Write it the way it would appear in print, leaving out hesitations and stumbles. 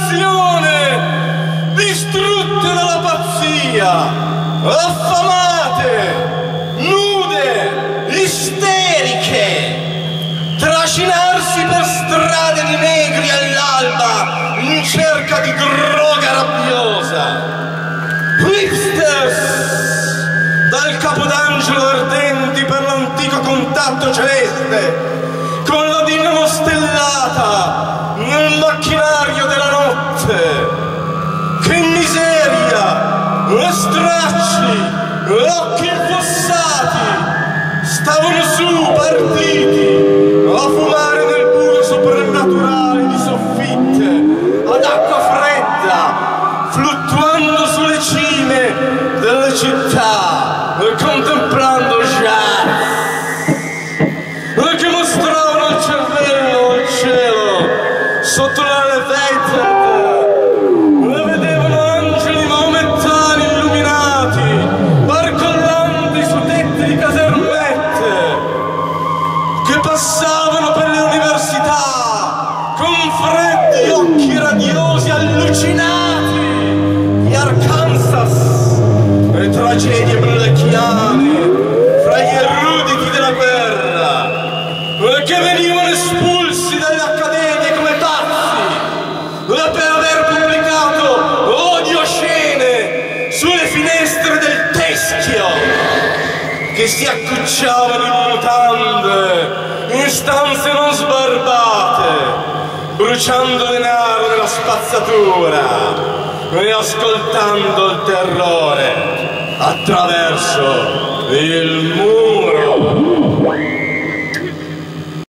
nazione, distrutte dalla pazzia, affamate, nude, isteriche, trascinarsi per strade di negri all'alba in cerca di droga rabbiosa. Hipsters dal Capodangelo ardenti per l'antico contatto celeste, con la dinamo stellata nel macchinario della notte. Che miseria! Stracci, occhi infossati, stavano su partiti a fumare nel buio soprannaturale di soffitte ad acqua fredda, fluttuando sulle cime delle città e contemplando jazz che mostravano il cervello al cielo sotto l'elevated. E vedevano angeli maomettani illuminati barcollanti su tetti di casermette che passavano per le università con freddi occhi radiosi allucinati di Arkansas e tragedie blecchiane fra gli eruditi della guerra che venivano espulsi dalle accademie come pazzi per aver pubblicato odio-scene sulle finestre del teschio, che si accucciavano in mutande in stanze non sbarbate, bruciando denaro nella spazzatura e ascoltando il terrore attraverso il muro.